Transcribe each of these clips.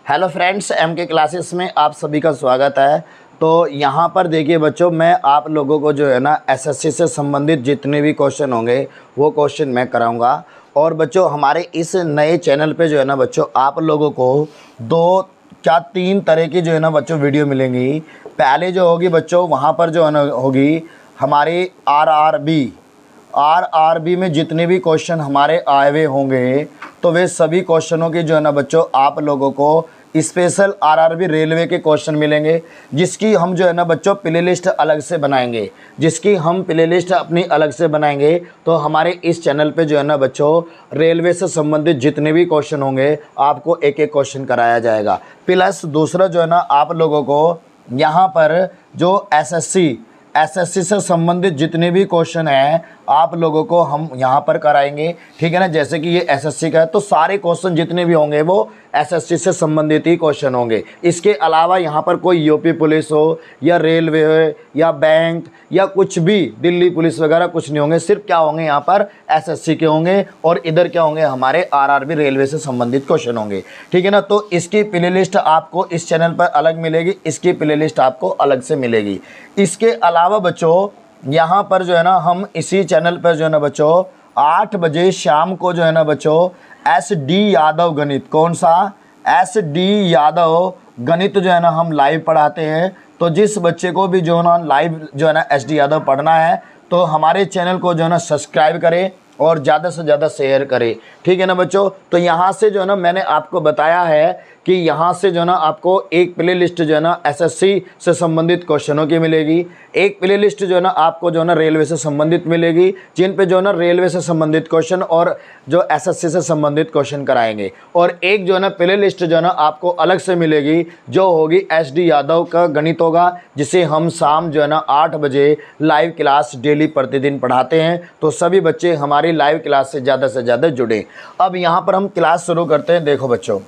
Hello friends, M के classes में आप सभी का स्वागत है। तो यहाँ पर देखिए बच्चों, मैं आप लोगों को जो है ना एसएससी से संबंधित जितने भी क्वेश्चन होंगे वो क्वेश्चन मैं कराऊंगा। और बच्चों हमारे इस नए चैनल पे जो है ना बच्चों, आप लोगों को तीन तरह की जो है ना बच्चों वीडियो मिलेंगी। पहले जो होगी बच्चों, वहाँ पर जो है ना होगी हमारी आरआरबी में जितने भी क्वेश्चन हमारे आए हुए होंगे तो वे सभी क्वेश्चनों की जो है ना बच्चों आप लोगों को स्पेशल आरआरबी रेलवे के क्वेश्चन मिलेंगे, जिसकी हम जो है ना बच्चों प्ले लिस्ट अलग से बनाएंगे। तो हमारे इस चैनल पे जो है ना बच्चों रेलवे से संबंधित जितने भी क्वेश्चन होंगे आपको एक एक क्वेश्चन कराया जाएगा। प्लस दूसरा जो है ना आप लोगों को यहाँ पर जो एसएससी से संबंधित जितने भी क्वेश्चन हैं आप लोगों को हम यहाँ पर कराएंगे, ठीक है ना। जैसे कि ये एसएससी का है तो सारे क्वेश्चन जितने भी होंगे वो एसएससी से संबंधित ही क्वेश्चन होंगे। इसके अलावा यहाँ पर कोई यूपी पुलिस हो या रेलवे हो या बैंक या कुछ भी दिल्ली पुलिस वगैरह कुछ नहीं होंगे। सिर्फ क्या होंगे यहाँ पर एसएससी के होंगे और इधर क्या होंगे हमारे आरआरबी रेलवे से संबंधित क्वेश्चन होंगे, ठीक है ना। तो इसकी प्ले लिस्ट आपको इस चैनल पर अलग मिलेगी, इसकी प्ले लिस्ट आपको अलग से मिलेगी। इसके अलावा बच्चों यहाँ पर जो है ना हम इसी चैनल पर जो है ना बच्चों 8 बजे शाम को जो है ना बच्चों SD यादव गणित, कौन सा SD यादव गणित जो है ना हम लाइव पढ़ाते हैं। तो जिस बच्चे को भी जो है ना लाइव जो है ना SD यादव पढ़ना है तो हमारे चैनल को जो है ना सब्सक्राइब करें और ज़्यादा से ज़्यादा शेयर करें, ठीक है ना बच्चों। तो यहाँ से जो है ना मैंने आपको बताया है कि यहाँ से जो है ना आपको एक प्ले लिस्ट जो है ना एसएससी से संबंधित क्वेश्चनों की मिलेगी, एक प्ले लिस्ट जो है ना आपको जो है ना रेलवे से संबंधित मिलेगी, जिन पे जो है ना रेलवे से संबंधित क्वेश्चन और जो एसएससी से संबंधित क्वेश्चन कराएंगे। और एक जो है ना प्ले लिस्ट जो है ना आपको अलग से मिलेगी जो होगी SD यादव का गणित होगा, जिसे हम शाम जो है ना 8 बजे लाइव क्लास डेली प्रतिदिन पढ़ाते हैं। तो सभी बच्चे हमारी लाइव क्लास से ज़्यादा जुड़े। अब यहाँ पर हम क्लास शुरू करते हैं। देखो बच्चों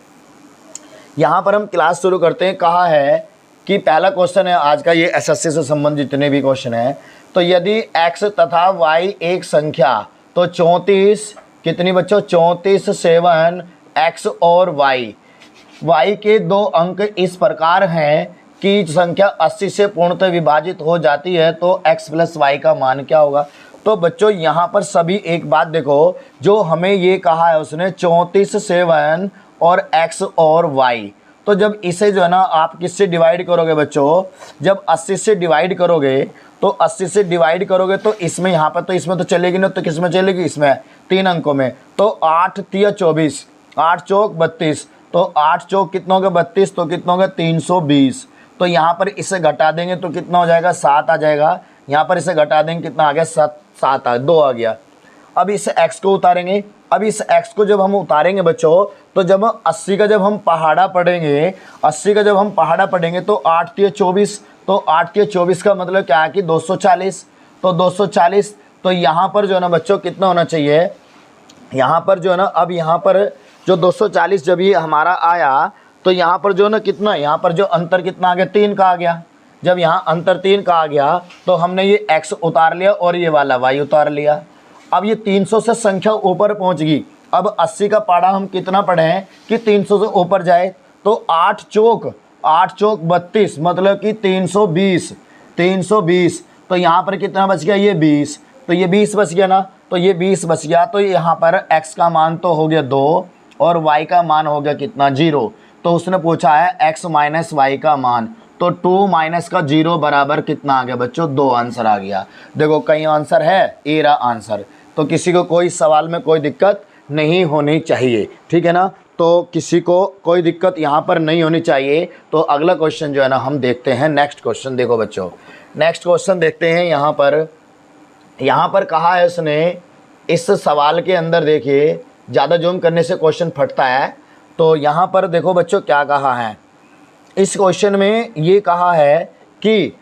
यहाँ पर हम क्लास शुरू करते हैं। कहा है कि पहला क्वेश्चन है आज का, ये एसएससी से संबंधित जितने भी क्वेश्चन हैं। तो यदि x तथा y एक संख्या तो 34 कितनी बच्चों 34 7 x और y के दो अंक इस प्रकार हैं कि संख्या 80 से पूर्णतः विभाजित हो जाती है तो x + y का मान क्या होगा। तो बच्चों यहाँ पर सभी एक बात देखो, जो हमें ये कहा है उसने 34 7 और x और y। तो जब इसे जो है ना आप किससे डिवाइड करोगे बच्चों, जब 80 से डिवाइड करोगे तो 80 से डिवाइड करोगे तो इसमें यहाँ पर तो इसमें तो चलेगी ना, तो किस में चलेगी, इसमें 3 अंकों में। तो 8 तिया 24, 8 चौक 32, तो 8 चौक कितना होगा 32, तो कितना होगा 320। तो यहाँ पर इसे घटा देंगे तो कितना हो जाएगा 7 आ जाएगा। यहाँ पर इसे घटा देंगे कितना आ गया 7 2 आ गया। अब इस x को उतारेंगे। अब इस x को जब हम उतारेंगे बच्चों तो जब 80 का जब हम पहाड़ा पढ़ेंगे, 80 का जब हम पहाड़ा पढ़ेंगे तो 8 तिया 24, तो 8 तिया 24 का मतलब क्या है कि 240, तो 240। तो यहाँ पर जो है ना बच्चों कितना होना चाहिए, यहाँ पर जो है ना, अब यहाँ पर जो 240 जब ये हमारा आया तो यहाँ पर जो है ना कितना, यहाँ पर जो अंतर कितना आ गया 3 का आ गया। जब यहाँ अंतर 3 का आ गया तो हमने ये x उतार लिया और ये वाला y उतार लिया। अब ये 300 से संख्या ऊपर पहुँच गई। अब 80 का पाड़ा हम कितना पढ़े हैं कि 300 से ऊपर जाए, तो 8 चौक 32 मतलब कि 320। तो यहाँ पर कितना बच गया, ये 20, तो ये 20 बच गया ना, तो ये 20 बच गया। तो यहाँ पर x का मान तो हो गया 2 और y का मान हो गया कितना 0। तो उसने पूछा है x - y का मान, तो 2 - का 0 बराबर कितना आ गया बच्चों 2 आंसर आ गया। देखो कहीं आंसर है, ए रहा आंसर। तो किसी को कोई सवाल में कोई दिक्कत नहीं होनी चाहिए, ठीक है ना। तो किसी को कोई दिक्कत यहाँ पर नहीं होनी चाहिए। तो अगला क्वेश्चन जो है ना हम देखते हैं। नेक्स्ट क्वेश्चन देखो बच्चों, नेक्स्ट क्वेश्चन देखते हैं। यहाँ पर कहा है उसने, इस सवाल के अंदर देखिए ज़्यादा जूम करने से क्वेश्चन फटता है। तो यहाँ पर देखो बच्चों क्या कहा है, इस क्वेश्चन में ये कहा है कि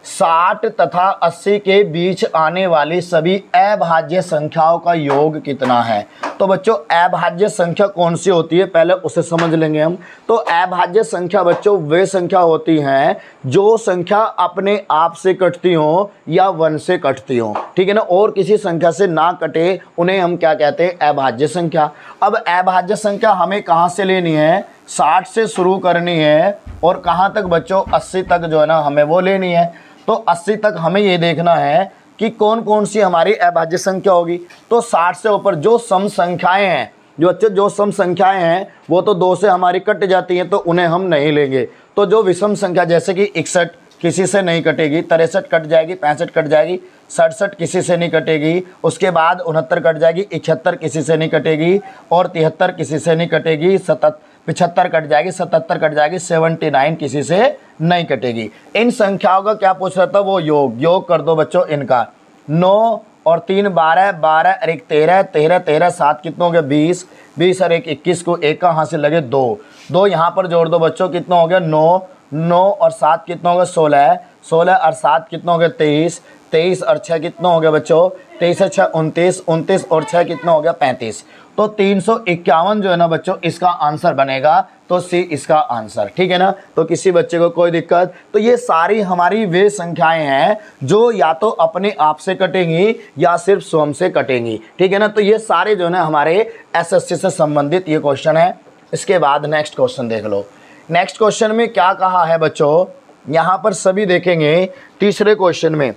60 तथा 80 के बीच आने वाली सभी अभाज्य संख्याओं का योग कितना है। तो बच्चों अभाज्य संख्या कौन सी होती है पहले उसे समझ लेंगे हम। तो अभाज्य संख्या बच्चों वे संख्या होती हैं जो संख्या अपने आप से कटती हो या 1 से कटती हो, ठीक है ना, और किसी संख्या से ना कटे, उन्हें हम क्या कहते हैं, अभाज्य संख्या। अब अभाज्य संख्या हमें कहाँ से लेनी है, 60 से शुरू करनी है और कहाँ तक बच्चों, 80 तक जो है ना हमें वो लेनी है। तो 80 तक हमें ये देखना है कि कौन कौन सी हमारी अभाज्य संख्या होगी। तो 60 से ऊपर जो सम संख्याएं हैं, जो सम संख्याएं हैं वो तो 2 से हमारी कट जाती हैं, तो उन्हें हम नहीं लेंगे। तो जो विषम संख्या जैसे कि 61 किसी से नहीं कटेगी, 63 कट जाएगी, 65 कट जाएगी, 67 किसी से नहीं कटेगी, उसके बाद 69 कट जाएगी, 71 किसी से नहीं कटेगी और 73 किसी से नहीं कटेगी, 75 कट जाएगी, 77 कट जाएगी, 79 किसी से नहीं कटेगी। इन संख्याओं का क्या पूछ रहा था, वो योग कर दो बच्चों इनका। 9 और 3 12, 12 और 1 13, 13 13 7 कितने हो गए 20, 20 और 1 21 को एक कहाँ से लगे 2 यहाँ पर जोड़ दो बच्चों, कितना हो गया 9, 9 और 7 कितना हो गया 16, 16 और 7 कितना हो गया 23, 23 और 6 कितना हो गया बच्चों, 23 और 6 29, 29 और 6 कितना हो गया 35। तो 351 जो है ना बच्चों इसका आंसर बनेगा, तो सी इसका आंसर, ठीक है ना। तो किसी बच्चे को कोई दिक्कत, तो ये सारी हमारी वे संख्याएं हैं जो या तो अपने आप से कटेंगी या सिर्फ स्वयं से कटेंगी, ठीक है ना। तो ये सारे जो है ना हमारे एसएससी से संबंधित ये क्वेश्चन है। इसके बाद नेक्स्ट क्वेश्चन देख लो। नेक्स्ट क्वेश्चन में क्या कहा है बच्चों, यहाँ पर सभी देखेंगे तीसरे क्वेश्चन में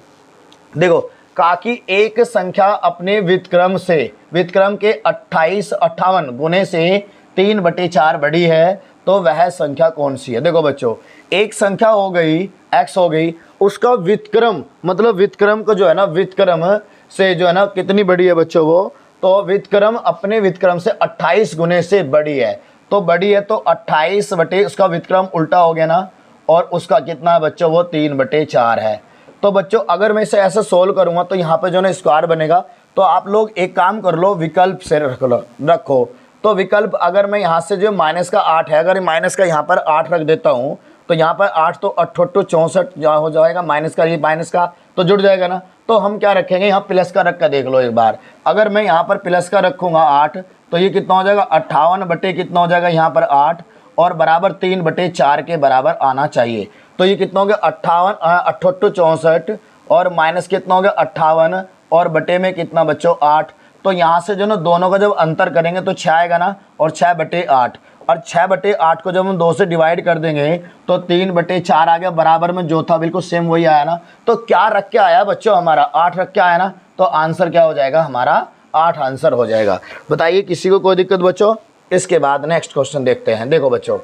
देखो, कहा कि एक संख्या अपने व्युत्क्रम के 58 गुने से 3/4 बड़ी है, तो वह संख्या कौन सी है। देखो बच्चों, एक संख्या हो गई x हो गई, उसका व्युत्क्रम मतलब व्युत्क्रम को जो है ना, व्युत्क्रम से जो है ना कितनी बड़ी है बच्चों वो, तो व्युत्क्रम अपने व्युत्क्रम से 28 गुने से बड़ी है। तो बड़ी है तो 28 बटे उसका व्युत्क्रम उल्टा हो गया ना, और उसका कितना है बच्चों, वो 3/4 है। तो बच्चों अगर मैं इसे ऐसे सोल्व करूंगा तो यहाँ पे जो ना स्क्वायर बनेगा। तो आप लोग एक काम कर लो, विकल्प से रखो। तो विकल्प अगर मैं यहाँ से जो माइनस का 8 है, अगर माइनस का यहाँ पर 8 रख देता हूँ तो यहाँ पर 8 तो 8 64 हो जाएगा, माइनस का ये माइनस का तो जुड़ जाएगा ना। तो हम क्या रखेंगे, यहाँ प्लस का रख कर देख लो एक बार। अगर मैं यहाँ पर प्लस का रखूँगा 8 तो ये कितना हो जाएगा 58 बटे कितना हो जाएगा यहाँ पर 8 और बराबर 3/4 के बराबर आना चाहिए। तो ये कितना हो गया 58 8 64 और माइनस कितना हो गया 58 और बटे में कितना बच्चों 8। तो यहाँ से जो ना दोनों का जब अंतर करेंगे तो 6 आएगा ना, और 6/8 और 6/8 को जब हम 2 से डिवाइड कर देंगे तो 3/4 आ गया, बराबर में जो था बिल्कुल सेम वही आया ना। तो क्या रख के आया बच्चों, हमारा 8 रख के आया ना। तो आंसर क्या हो जाएगा हमारा 8 आंसर हो जाएगा। बताइए किसी को कोई दिक्कत बच्चों। इसके बाद नेक्स्ट क्वेश्चन देखते हैं। देखो बच्चों,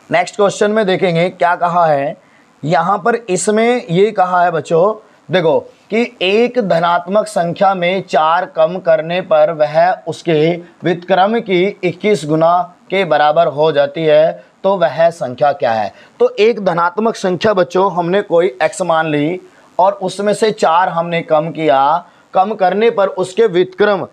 नेक्स्ट क्वेश्चन में देखेंगे क्या कहा है यहाँ पर। इसमें ये कहा है बच्चों, देखो कि एक धनात्मक संख्या में 4 कम करने पर वह उसके व्युत्क्रम की 21 गुना के बराबर हो जाती है, तो वह संख्या क्या है। तो एक धनात्मक संख्या बच्चों हमने कोई x मान ली और उसमें से 4 हमने कम किया, कम करने पर उसके व्युत्क्रम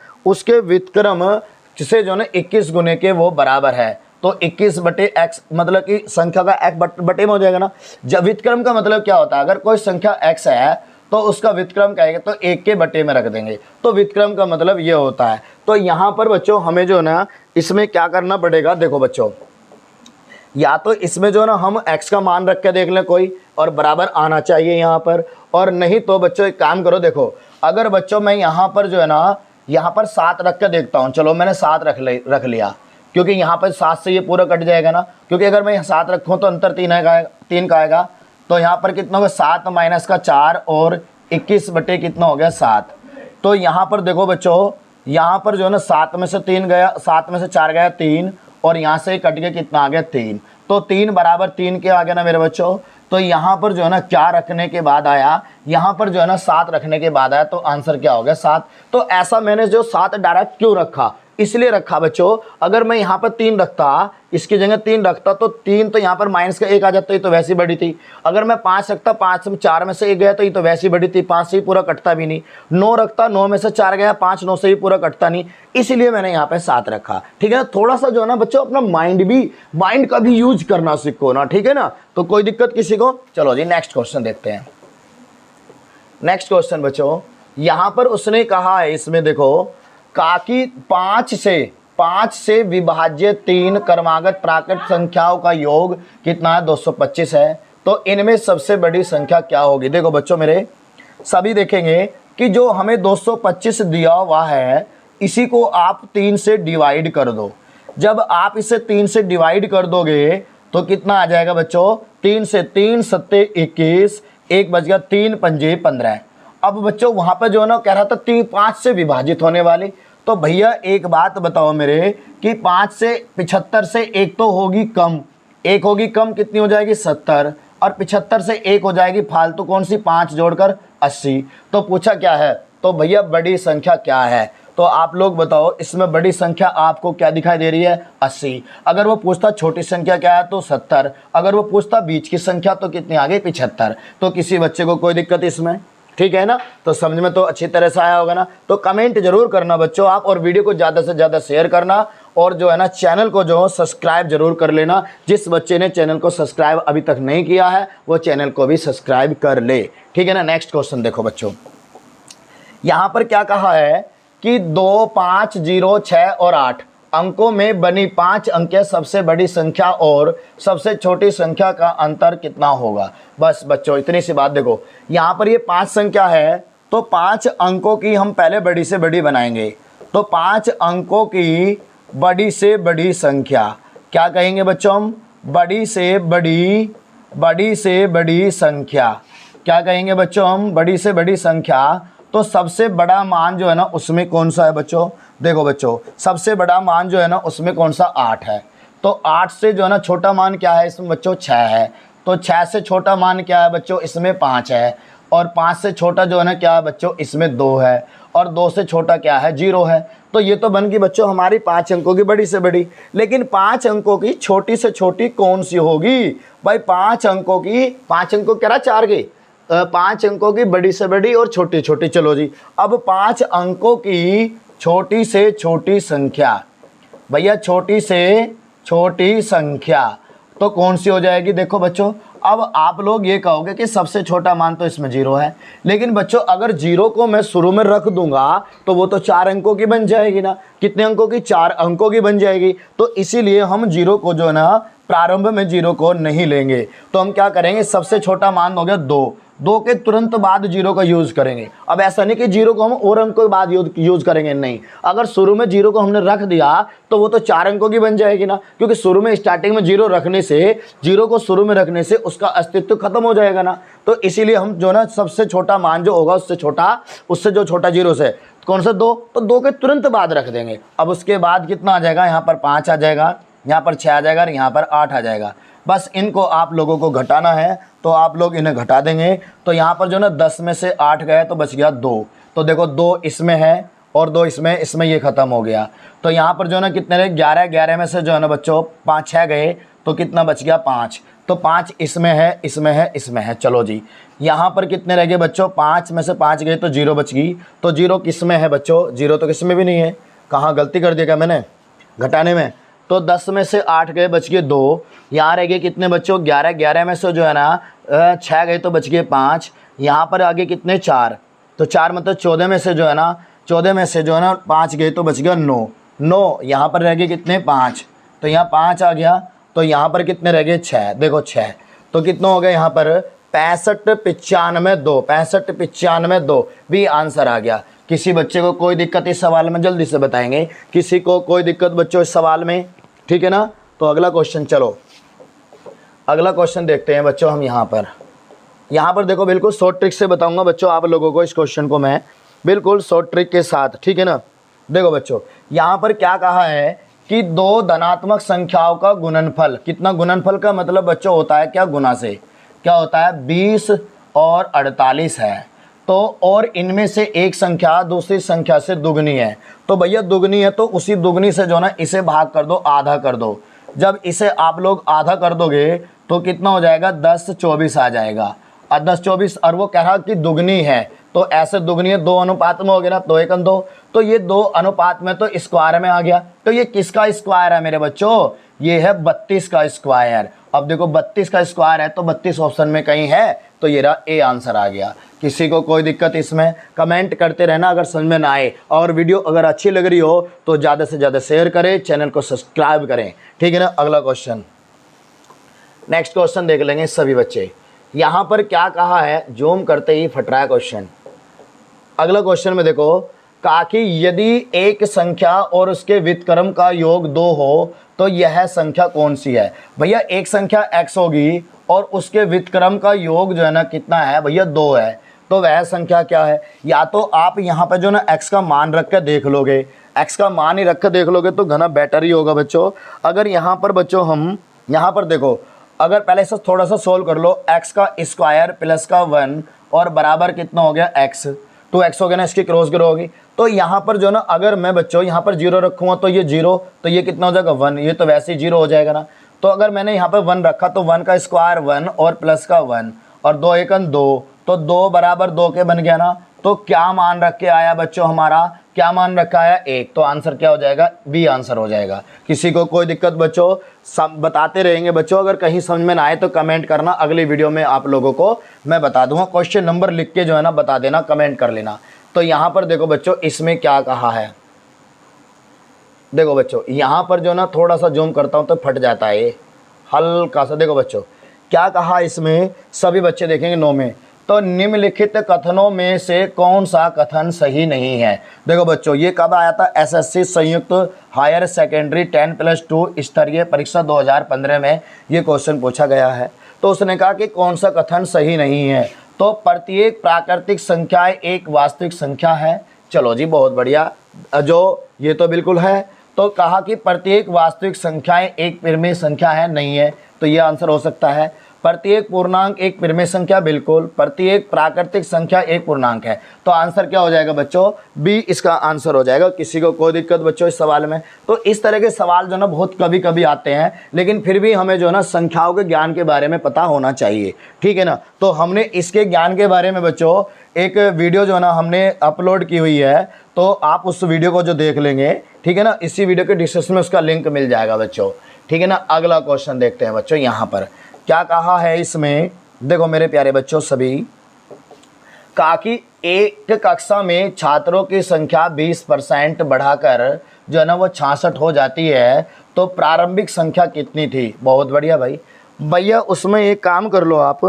जिसे जो है 21 गुने के वो बराबर है। तो 21/x मतलब कि संख्या का x बटे में हो जाएगा ना। जब व्युत्क्रम का मतलब क्या होता है, अगर कोई संख्या x है तो उसका व्युत्क्रम क्या है, तो 1 के बटे में रख देंगे। तो व्युत्क्रम का मतलब ये होता है। तो यहाँ पर बच्चों हमें जो है ना इसमें क्या करना पड़ेगा, देखो बच्चों या तो इसमें जो है ना हम x का मान रख के देख लें कोई, और बराबर आना चाहिए यहाँ पर, और नहीं तो बच्चों एक काम करो, देखो अगर बच्चों मैं यहाँ पर जो है ना यहाँ पर 7 रख के देखता हूँ। चलो मैंने 7 रख लिया, क्योंकि यहाँ पर 7 से ये पूरा कट जाएगा ना, क्योंकि अगर मैं 7 रखूँ तो अंतर 3 का आएगा। तो यहाँ पर कितना होगा 7 माइनस का 4 और 21 बटे कितना हो गया 7। तो यहाँ पर देखो बच्चों, यहाँ पर जो है ना 7 में से 3 गया, 7 में से 4 गया 3, और यहाँ से कट के कितना आ गया 3। तो 3 बराबर 3 के आ गया ना मेरे बच्चों। तो यहाँ पर जो है ना क्या रखने के बाद आया, यहाँ पर जो है ना 7 रखने के बाद आया, तो आंसर क्या हो गया 7। तो ऐसा मैंने जो 7 डायरेक्ट क्यों रखा, इसलिए रखा बच्चों, अगर मैं यहाँ पर 3 रखता, इसकी जगह 3 रखता तो 3 तो यहाँ पर माइनस का 1 आ जाता, ये तो वैसी बड़ी थी। अगर मैं 5 रखता, 5 में 4 में से 1 गया तो ये तो वैसी बड़ी थी, 5 से ही पूरा कटता भी नहीं। 9 रखता, 9 में से 4 गया, 5 9 से ही पूरा कटता नहीं, इसीलिए मैंने यहाँ पे 7 रखा, ठीक है ना। थोड़ा सा जो है ना बच्चों अपना माइंड का भी यूज करना सीखो ना, ठीक है ना। तो कोई दिक्कत किसी को। चलो जी नेक्स्ट क्वेश्चन देखते हैं। नेक्स्ट क्वेश्चन बच्चों यहाँ पर उसने कहा है, इसमें देखो काकी 5 से विभाज्य 3 क्रमागत प्राकृत संख्याओं का योग कितना है? 225 है। तो इनमें सबसे बड़ी संख्या क्या होगी? देखो बच्चों मेरे, सभी देखेंगे कि जो हमें 225 दिया हुआ है इसी को आप 3 से डिवाइड कर दो। जब आप इसे 3 से डिवाइड कर दोगे तो कितना आ जाएगा बच्चों? 3 से 3 सत्ते 21, 1 बच गया, 3 पंजे 15। अब बच्चों वहां पर जो है ना कह रहा था 5 से विभाजित होने वाली। तो भैया एक बात बताओ मेरे कि 5 से 75 से एक तो होगी कम, एक होगी कम, कितनी हो जाएगी? 70, और 75 से एक हो जाएगी फालतू कौन सी? 5 जोड़कर 80। तो पूछा क्या है? तो भैया बड़ी संख्या क्या है? तो आप लोग बताओ, इसमें बड़ी संख्या आपको क्या दिखाई दे रही है? 80। अगर वो पूछता छोटी संख्या क्या है तो 70। अगर वो पूछता बीच की संख्या तो कितनी आ गई? 75। तो किसी बच्चे को कोई दिक्कत इसमें? ठीक है ना? तो समझ में तो अच्छी तरह से आया होगा ना? तो कमेंट जरूर करना बच्चों आप, और वीडियो को ज़्यादा से ज़्यादा शेयर करना, और जो है ना चैनल को जो सब्सक्राइब जरूर कर लेना। जिस बच्चे ने चैनल को सब्सक्राइब अभी तक नहीं किया है वो चैनल को भी सब्सक्राइब कर ले। ठीक है ना? नेक्स्ट क्वेश्चन देखो बच्चों, यहाँ पर क्या कहा है कि 2, 5, 0, 6 और 8 अंकों में बनी 5 अंकीय सबसे बड़ी संख्या और सबसे छोटी संख्या का अंतर कितना होगा? बस बच्चों इतनी सी बात। देखो यहाँ पर ये 5 संख्या है तो 5 अंकों की हम पहले बड़ी से बड़ी बनाएंगे। तो 5 अंकों की बड़ी से बड़ी संख्या क्या कहेंगे बच्चों? हम बड़ी से बड़ी संख्या क्या कहेंगे बच्चों? हम बड़ी से बड़ी संख्या। तो सबसे बड़ा मान जो है ना उसमें कौन सा है बच्चों? देखो बच्चों सबसे बड़ा मान जो है ना उसमें कौन सा? 8 है। तो 8 से जो है ना छोटा मान क्या है इसमें बच्चों? 6 है। तो 6 से छोटा मान क्या है बच्चों? इसमें 5 है। और 5 से छोटा जो है ना क्या है बच्चों? इसमें 2 है। और 2 से छोटा क्या है? 0 है। तो ये तो बन गई बच्चों हमारी 5 अंकों की बड़ी से बड़ी। लेकिन 5 अंकों की छोटी से छोटी कौन सी होगी भाई? 5 अंकों कह रहा 4 की 5 अंकों की बड़ी से बड़ी और छोटी छोटी। चलो जी, अब 5 अंकों की छोटी से छोटी संख्या, भैया छोटी से छोटी संख्या तो कौन सी हो जाएगी? देखो बच्चों अब आप लोग ये कहोगे कि सबसे छोटा मान तो इसमें 0 है, लेकिन बच्चों अगर 0 को मैं शुरू में रख दूंगा तो वो तो 4 अंकों की बन जाएगी ना। कितने अंकों की? 4 अंकों की बन जाएगी। तो इसीलिए हम 0 को जो है ना प्रारंभ में 0 को नहीं लेंगे। तो हम क्या करेंगे? सबसे छोटा मान हो गया 2 के तुरंत बाद 0 का यूज करेंगे। अब ऐसा नहीं कि 0 को हम और अंकों के बाद यूज करेंगे, नहीं। अगर शुरू में 0 को हमने रख दिया तो वो तो 4 अंकों की बन जाएगी ना, क्योंकि शुरू में स्टार्टिंग में 0 रखने से, 0 को शुरू में रखने से उसका अस्तित्व खत्म हो जाएगा ना। तो इसीलिए हम जो ना सबसे छोटा मान जो होगा उससे जो छोटा 0 से कौन सा? 2। तो 2 के तुरंत बाद रख देंगे। अब उसके बाद कितना आ जाएगा? यहाँ पर 5 आ जाएगा, यहाँ पर 6 आ जाएगा और यहाँ पर 8 आ जाएगा। बस इनको आप लोगों को घटाना है तो आप लोग इन्हें घटा देंगे। तो यहाँ पर जो ना 10 में से 8 गए तो बच गया 2। तो देखो 2 इसमें है और 2 इसमें ये ख़त्म हो गया। तो यहाँ पर जो ना कितने रहे? 11 में से जो है ना बच्चों 5-6 गए तो कितना बच गया? 5। तो 5 इसमें है। चलो जी, यहाँ पर कितने रह गए बच्चों? 5 में से 5 गए तो 0 बच गई। तो 0 किस में है बच्चों? 0 तो किस में भी नहीं है। कहाँ गलती कर दिया क्या मैंने घटाने में? तो 10 में से 8 गए, बच गए 2। यहाँ रह गए कितने बच्चों? 11 में से जो है ना 6 गए तो बच गए 5। यहाँ पर आगे कितने? 4। तो 4 मतलब 14 में से जो है ना 5 गए तो बच गया 9। यहाँ पर रह गए कितने? 5। तो यहाँ 5 आ गया। तो यहाँ पर कितने रह गए? 6। देखो 6 तो कितना हो गया यहाँ पर? 65, 2 भी आंसर आ गया। किसी बच्चे को कोई दिक्कत इस सवाल में? जल्दी से बताएंगे। किसी को कोई दिक्कत बच्चों इस सवाल में? ठीक है ना? तो अगला क्वेश्चन, चलो अगला क्वेश्चन देखते हैं बच्चों। हम यहाँ पर देखो बिल्कुल शॉर्ट ट्रिक से बताऊंगा बच्चों आप लोगों को। इस क्वेश्चन को मैं बिल्कुल शॉर्ट ट्रिक के साथ, ठीक है ना? देखो बच्चों यहाँ पर क्या कहा है कि 2 धनात्मक संख्याओं का गुणनफल। कितना? गुणनफल का मतलब बच्चों होता है क्या? गुना से। क्या होता है? 20 और 48 है। तो और इनमें से एक संख्या दूसरी संख्या से दुगनी है। तो भैया दुगनी है तो उसी दुगनी से जो ना इसे भाग कर दो, आधा कर दो। जब इसे आप लोग आधा कर दोगे तो कितना हो जाएगा? 10-24 आ जाएगा। और 10-24 और वो कह रहा कि दुगनी है तो ऐसे दुगनी है 2 अनुपात में हो गया ना, 2:1:2। तो ये 2 अनुपात में तो स्क्वायर में आ गया। तो ये किसका स्क्वायर है मेरे बच्चों? ये है 32 का स्क्वायर। अब देखो 32 का स्क्वायर है तो 32 ऑप्शन में कहीं है? तो ये रहा ए आंसर आ गया। किसी को कोई दिक्कत इसमें कमेंट करते रहना अगर समझ में ना आए, और वीडियो अगर अच्छी लग रही हो तो ज़्यादा से ज़्यादा शेयर करें, चैनल को सब्सक्राइब करें, ठीक है ना। अगला क्वेश्चन, नेक्स्ट क्वेश्चन देख लेंगे सभी बच्चे। यहाँ पर क्या कहा है, जूम करते ही फट रहा है क्वेश्चन। अगला क्वेश्चन में देखो, कहा कि यदि एक संख्या और उसके व्युत्क्रम का योग 2 हो तो यह संख्या कौन सी है। भैया एक संख्या x होगी और उसके व्युत्क्रम का योग जो है ना कितना है भैया 2 है, तो वह संख्या क्या है। या तो आप यहाँ पे जो ना x का मान रख के देख लोगे, x का मान ही रख के देख लोगे तो घना बेटर ही होगा बच्चों। अगर यहाँ पर बच्चों हम यहाँ पर देखो, अगर पहले से थोड़ा सा सोल्व कर लो, x का स्क्वायर प्लस का 1 और बराबर कितना हो गया x, 2x हो गया ना, इसकी क्रॉस करो होगी। तो यहाँ पर जो ना अगर मैं बच्चों यहाँ पर 0 रखूँगा तो ये 0, तो ये कितना हो जाएगा 1, ये तो वैसे ही 0 हो जाएगा ना। तो अगर मैंने यहाँ पर 1 रखा तो 1 का स्क्वायर 1 और प्लस का 1 और 2 1 2, तो 2 बराबर 2 के बन गया ना। तो क्या मान रख के आया बच्चों, हमारा क्या मान रखा है 1, तो आंसर क्या हो जाएगा, बी आंसर हो जाएगा। किसी को कोई दिक्कत बच्चों, सब बताते रहेंगे बच्चों, अगर कहीं समझ में ना आए तो कमेंट करना, अगली वीडियो में आप लोगों को मैं बता दूंगा। क्वेश्चन नंबर लिख के जो है ना बता देना, कमेंट कर लेना। तो यहाँ पर देखो बच्चों, इसमें क्या कहा है, देखो बच्चों यहाँ पर जो ना थोड़ा सा जूम करता हूँ तो फट जाता है ये हल्का सा। देखो बच्चों क्या कहा इसमें, सभी बच्चे देखेंगे 9 में, तो निम्नलिखित कथनों में से कौन सा कथन सही नहीं है। देखो बच्चों ये कब आया था, एसएससी संयुक्त हायर सेकेंडरी 10+2 स्तरीय परीक्षा 2015 में ये क्वेश्चन पूछा गया है। तो उसने कहा कि कौन सा कथन सही नहीं है, तो प्रत्येक प्राकृतिक संख्या एक वास्तविक संख्या है। चलो जी बहुत बढ़िया, जो ये तो बिल्कुल है। तो कहा कि प्रत्येक वास्तविक संख्याएं एक परिमेय संख्या है, नहीं है, तो ये आंसर हो सकता है। प्रत्येक पूर्णांक एक परिमेय संख्या, बिल्कुल। प्रत्येक प्राकृतिक संख्या एक पूर्णांक है, तो आंसर क्या हो जाएगा बच्चों, बी इसका आंसर हो जाएगा। किसी को कोई दिक्कत बच्चों इस सवाल में। तो इस तरह के सवाल जो ना बहुत कभी कभी आते हैं, लेकिन फिर भी हमें जो ना संख्याओं के ज्ञान के बारे में पता होना चाहिए, ठीक है ना। तो हमने इसके ज्ञान के बारे में बच्चों एक वीडियो जो ना हमने अपलोड की हुई है, तो आप उस वीडियो को जो देख लेंगे, ठीक है ना, इसी वीडियो के डिस्क्रिप्शन में उसका लिंक मिल जाएगा बच्चों, ठीक है ना। अगला क्वेश्चन देखते हैं बच्चों, यहाँ पर क्या कहा है इसमें, देखो मेरे प्यारे बच्चों सभी, कहा कि एक कक्षा में छात्रों की संख्या 20% बढ़ाकर जो है ना वो 66 हो जाती है, तो प्रारंभिक संख्या कितनी थी। बहुत बढ़िया भाई, भैया उसमें एक काम कर लो आप,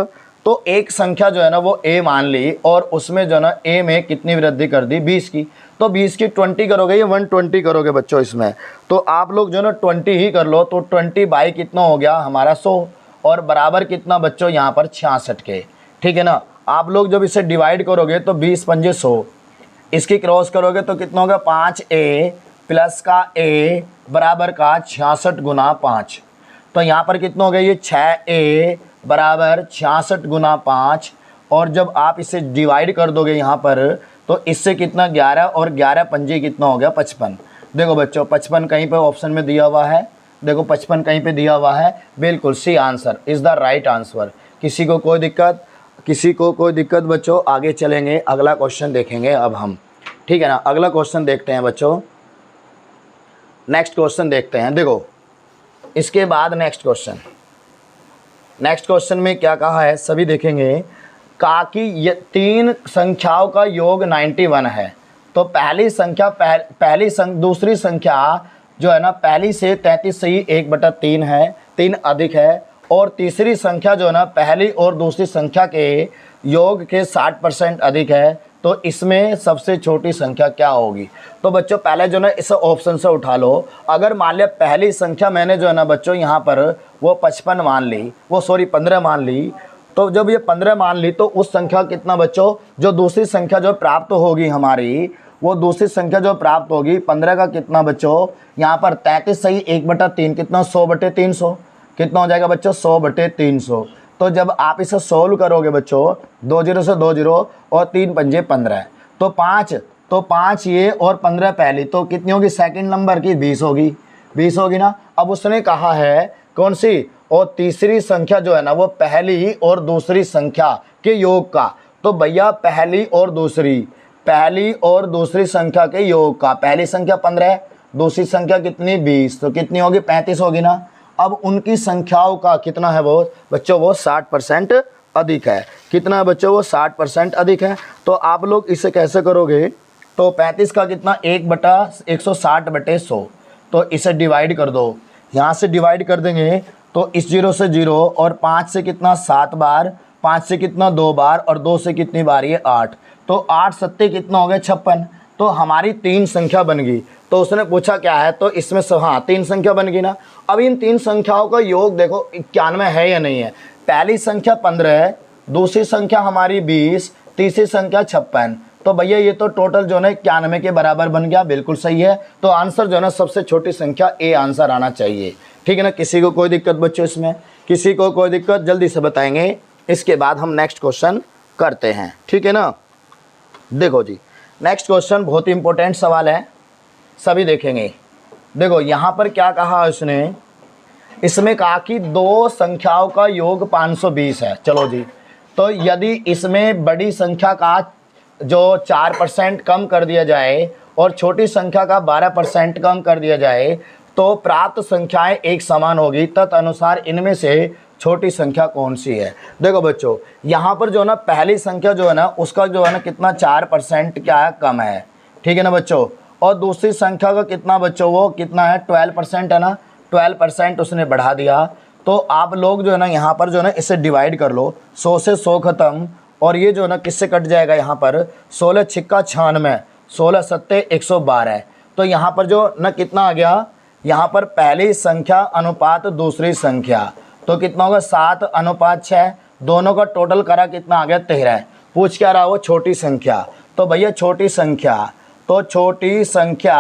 तो एक संख्या जो है ना वो a मान ली और उसमें जो है ना a में कितनी वृद्धि कर दी 20 की, तो 20 की 20 करोगे या 120 करोगे बच्चों इसमें, तो आप लोग जो है ना 20 ही कर लो। तो 20 बाई कितना हो गया हमारा 100 और बराबर कितना बच्चों यहाँ पर 66 के, ठीक है ना। आप लोग जब इसे डिवाइड करोगे तो 20 पंजे 100, इसकी क्रॉस करोगे तो कितना होगा 5a प्लस का a बराबर का 66 गुना 5, तो यहाँ पर कितना हो गया ये 6a बराबर 66 गुना 5, और जब आप इसे डिवाइड कर दोगे यहाँ पर तो इससे कितना 11 और 11 पंजे कितना हो गया 55। देखो बच्चों 55 कहीं पे ऑप्शन में दिया हुआ है, देखो 55 कहीं पे दिया हुआ है, बिल्कुल C answer is the right answer. किसी को कोई दिक्कत, किसी को कोई दिक्कत बच्चों, आगे चलेंगे, अगला क्वेश्चन देखेंगे अब हम, ठीक है ना। अगला क्वेश्चन देखते हैं बच्चों, नेक्स्ट क्वेश्चन देखते हैं। देखो इसके बाद नेक्स्ट क्वेश्चन में क्या कहा है सभी देखेंगे, कहा कि ये 3 संख्याओं का योग 91 है, तो पहली संख्या दूसरी संख्या जो है ना पहली से 33 सही 1/3 है, 3 अधिक है, और तीसरी संख्या जो है ना पहली और दूसरी संख्या के योग के 60% अधिक है, तो इसमें सबसे छोटी संख्या क्या होगी। तो बच्चों पहले जो ना इस ऑप्शन से उठा लो, अगर मान लिया पहली संख्या मैंने जो है ना बच्चों यहाँ पर वो 55 मान ली, वो सॉरी 15 मान ली, तो जब ये 15 मान ली तो उस संख्या कितना बच्चों, जो दूसरी संख्या जो प्राप्त होगी हमारी, वो दूसरी संख्या जो प्राप्त होगी 15 का कितना बच्चों, यहाँ पर 33 सही 1/3 कितना 100/300, कितना हो जाएगा बच्चों 100/300। तो जब आप इसे सोल्व करोगे बच्चों 2 0 से 2 0 और 3 पंजे 15, तो 5 ये और 15 पहली, तो कितनी होगी सेकंड नंबर की 20 होगी ना। अब उसने कहा है कौन सी, और तीसरी संख्या जो है ना वो पहली और दूसरी संख्या के योग का, तो भैया पहली और दूसरी संख्या के योग का, पहली संख्या 15 दूसरी संख्या कितनी 20, तो कितनी होगी 35 होगी ना। अब उनकी संख्याओं का कितना है वो बच्चों, वो 60% अधिक है। कितना है बच्चों, वो 60% अधिक है। तो आप लोग इसे कैसे करोगे, तो 35 का कितना 1/160/100, तो इसे डिवाइड कर दो। यहाँ से डिवाइड कर देंगे तो इस 0 से 0 और 5 से कितना 7 बार, 5 से कितना 2 बार और 2 से कितनी बार, ये 8। तो 8 सत्ते कितना हो गया 56। तो हमारी 3 संख्या बन गई। तो उसने पूछा क्या है, तो इसमें से हाँ 3 संख्या बन गई ना। अब इन 3 संख्याओं का योग देखो 91 है या नहीं है। पहली संख्या 15, दूसरी संख्या हमारी 20, तीसरी संख्या 56। तो भैया ये तो टोटल जो है 91 के बराबर बन गया, बिल्कुल सही है। तो आंसर जो है ना सबसे छोटी संख्या ए आंसर आना चाहिए, ठीक है ना। किसी को कोई दिक्कत बच्चों इसमें, किसी को कोई दिक्कत, जल्दी से बताएंगे। इसके बाद हम नेक्स्ट क्वेश्चन करते हैं, ठीक है ना। देखो जी नेक्स्ट क्वेश्चन बहुत ही इंपॉर्टेंट सवाल है, सभी देखेंगे। देखो यहाँ पर क्या कहा उसने, इसमें कहा कि 2 संख्याओं का योग 520 है। चलो जी, तो यदि इसमें बड़ी संख्या का जो 4% कम कर दिया जाए और छोटी संख्या का 12% कम कर दिया जाए तो प्राप्त संख्याएं एक समान होगी, तदनुसार इनमें से छोटी संख्या कौन सी है। देखो बच्चों यहाँ पर जो है ना पहली संख्या जो है ना उसका जो है ना कितना 4% क्या है, कम है, ठीक है ना बच्चों। और दूसरी संख्या का कितना बच्चों, वो कितना है 12% है ना, 12% उसने बढ़ा दिया। तो आप लोग जो है ना यहाँ पर जो है ना इसे डिवाइड कर लो, 100 से 100 खत्म, और ये जो है ना किससे कट जाएगा, यहाँ पर 16 छिक्का 96, 16 सत्ते 112। तो यहाँ पर जो ना कितना आ गया, यहाँ पर पहली संख्या अनुपात दूसरी संख्या, तो कितना होगा 7:6। दोनों का टोटल करा कितना आ गया 13। पूछ क्या रहा वो, छोटी संख्या। तो भैया छोटी संख्या, तो छोटी संख्या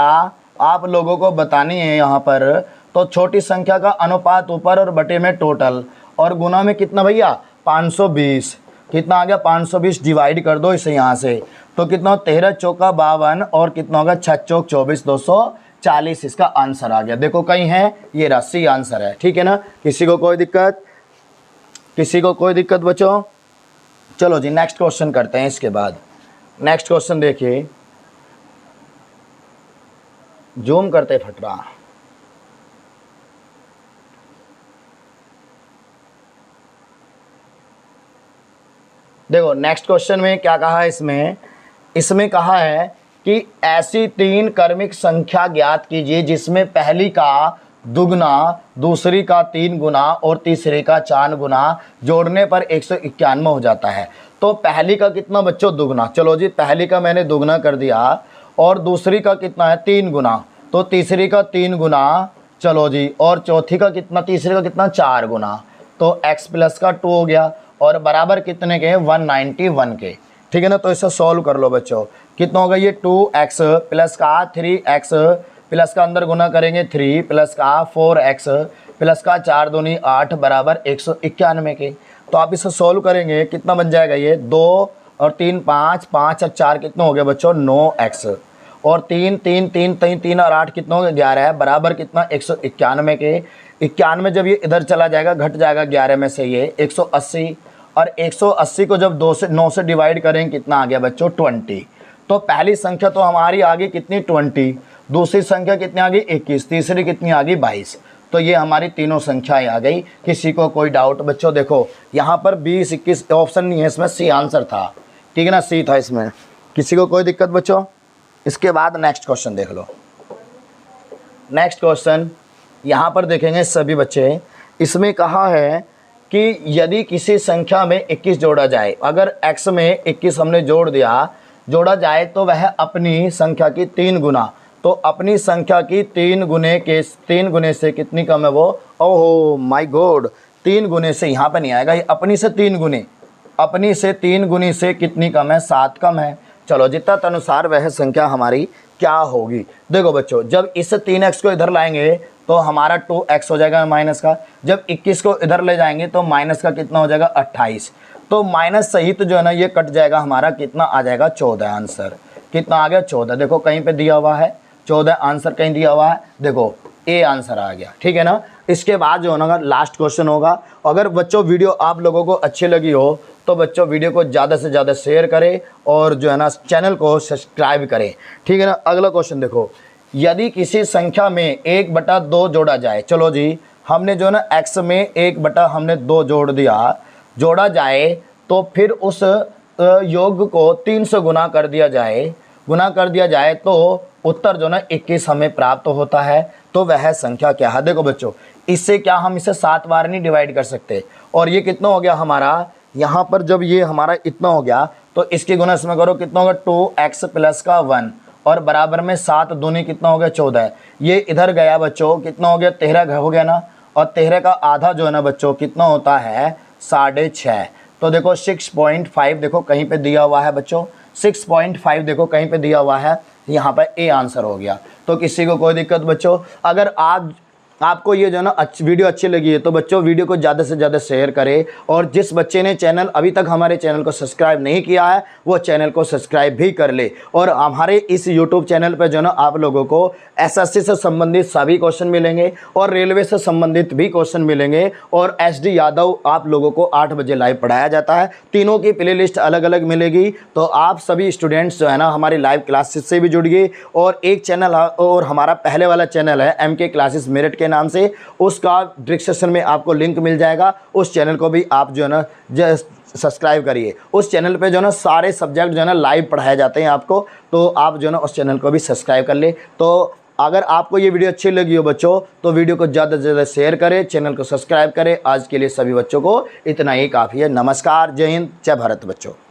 आप लोगों को बतानी है यहाँ पर। तो छोटी संख्या का अनुपात ऊपर और बटे में टोटल और गुना में कितना भैया 520। कितना आ गया 520, डिवाइड कर दो इसे यहाँ से। तो कितना 13 चौका 52 और कितना होगा 6 चौक 24, 240 इसका आंसर आ गया। देखो कहीं है, ये राशि आंसर है, ठीक है ना। किसी को कोई दिक्कत, किसी को कोई दिक्कत बच्चों। चलो जी नेक्स्ट क्वेश्चन करते हैं। इसके बाद नेक्स्ट क्वेश्चन देखिए, जूम करते फट रहा। देखो नेक्स्ट क्वेश्चन में क्या कहा है, इसमें कहा है कि ऐसी 3 क्रमिक संख्या ज्ञात कीजिए जिसमें पहली का दुगना, दूसरी का 3 गुना और तीसरे का 4 गुना जोड़ने पर 191 हो जाता है। तो पहली का कितना बच्चों दुगना, चलो जी पहली का मैंने दुगना कर दिया, और दूसरी का कितना है 3 गुना, तो तीसरी का 3 गुना, चलो जी, और चौथी का कितना, तीसरी का कितना 4 गुना, तो x प्लस का 2 हो गया, और बराबर कितने के 191 के, ठीक है ना। तो इसे सॉल्व कर लो बच्चों, कितना होगा ये 2x प्लस का 3x प्लस का अंदर गुना करेंगे 3 प्लस का 4x प्लस का 4 दूनी 8 बराबर 191 के। तो आप इसे सॉल्व करेंगे कितना बन जाएगा, ये 2 और 3 5, 5 और 4 कितना हो गया बच्चों 9x, और 3 3 3 3 3 और 8 कितना हो गया 11 है, बराबर कितना 191 के। 91 जब ये इधर चला जाएगा घट जाएगा 11 में से ये 180, और 180 को जब 9 से डिवाइड करेंगे कितना आ गया बच्चों 20। तो पहली संख्या तो हमारी आ गई कितनी 20, दूसरी संख्या कितनी आ गई 21, तीसरी कितनी आ गई 22। तो ये हमारी तीनों संख्याएं आ गई। किसी को कोई डाउट बच्चों, देखो यहाँ पर 20 21 ऑप्शन नहीं है, इसमें सी आंसर था, ठीक है ना, सी था इसमें। किसी को कोई दिक्कत बच्चों। इसके बाद नेक्स्ट क्वेश्चन देख लो। नेक्स्ट क्वेश्चन यहाँ पर देखेंगे सभी बच्चे, इसमें कहा है कि यदि किसी संख्या में 21 जोड़ा जाए, अगर x में 21 हमने जोड़ा जाए तो वह अपनी संख्या की 3 गुना, तो अपनी संख्या की 3 गुने से कितनी कम है वो, ओहो माय गॉड, 3 गुने से यहाँ पर नहीं आएगा, ये अपनी से 3 गुने, अपनी से 3 गुनी से कितनी कम है 7 कम है। चलो जितना अनुसार वह संख्या हमारी क्या होगी। देखो बच्चों जब इस 3x को इधर लाएंगे तो हमारा 2x हो जाएगा माइनस का, जब 21 को इधर ले जाएंगे तो माइनस का कितना हो जाएगा 28, तो माइनस सहित जो है ना ये कट जाएगा, हमारा कितना आ जाएगा 14 आंसर। कितना आ गया 14, देखो कहीं पे दिया हुआ है 14 आंसर, कहीं दिया हुआ है देखो ए आंसर आ गया, ठीक है ना। इसके बाद जो है ना लास्ट क्वेश्चन होगा। अगर बच्चों वीडियो आप लोगों को अच्छी लगी हो तो बच्चों वीडियो को ज़्यादा से ज़्यादा शेयर करें और जो है ना चैनल को सब्सक्राइब करें, ठीक है ना। अगला क्वेश्चन देखो, यदि किसी संख्या में 1/2 जोड़ा जाए, चलो जी हमने जो है ना x में 1/2 हमने 2 जोड़ा जाए तो फिर उस योग को 3 से गुना कर दिया जाए तो उत्तर जो ना 21 हमें प्राप्त होता है। तो वह संख्या क्या है? देखो बच्चों, इससे क्या हम इसे 7 बार नहीं डिवाइड कर सकते। और ये कितना हो गया हमारा, यहाँ पर जब ये हमारा इतना हो गया तो इसकी गुना इसमें करो, कितना होगा 2x प्लस का 1 और बराबर में 7 दूनी कितना हो गया 14। ये इधर गया बच्चों, कितना हो गया 13 हो गया ना। और 13 का आधा जो है ना बच्चों कितना होता है 6.5। तो देखो 6.5 देखो कहीं पे दिया हुआ है बच्चों, 6.5 देखो कहीं पे दिया हुआ है, यहाँ पर ए आंसर हो गया। तो किसी को कोई दिक्कत बच्चों? अगर आपको ये जो है ना वीडियो अच्छी लगी है तो बच्चों वीडियो को ज़्यादा से ज़्यादा शेयर करें। और जिस बच्चे ने अभी तक हमारे चैनल को सब्सक्राइब नहीं किया है वो चैनल को सब्सक्राइब भी कर ले। और हमारे इस यूट्यूब चैनल पर जो है ना आप लोगों को एसएससी से संबंधित सभी क्वेश्चन मिलेंगे और रेलवे से संबंधित भी क्वेश्चन मिलेंगे। और SD यादव आप लोगों को 8 बजे लाइव पढ़ाया जाता है, तीनों की प्ले लिस्ट अलग अलग मिलेगी। तो आप सभी स्टूडेंट्स जो है ना हमारी लाइव क्लासेस से भी जुड़िए। और एक चैनल और हमारा पहले वाला चैनल है MK क्लासेस मेरठ के नाम से, उसका डिस्क्रिप्शन में आपको लिंक मिल जाएगा। उस चैनल को भी आप जो है ना सब्सक्राइब करिए। उस चैनल पे जो है ना सारे सब्जेक्ट जो है ना लाइव पढ़ाए जाते हैं आपको, तो आप जो है ना उस चैनल को भी सब्सक्राइब कर ले। तो अगर आपको ये वीडियो अच्छी लगी हो बच्चों तो वीडियो को ज़्यादा से ज़्यादा शेयर करें, चैनल को सब्सक्राइब करें। आज के लिए सभी बच्चों को इतना ही काफ़ी है। नमस्कार, जय हिंद, जय भारत बच्चों।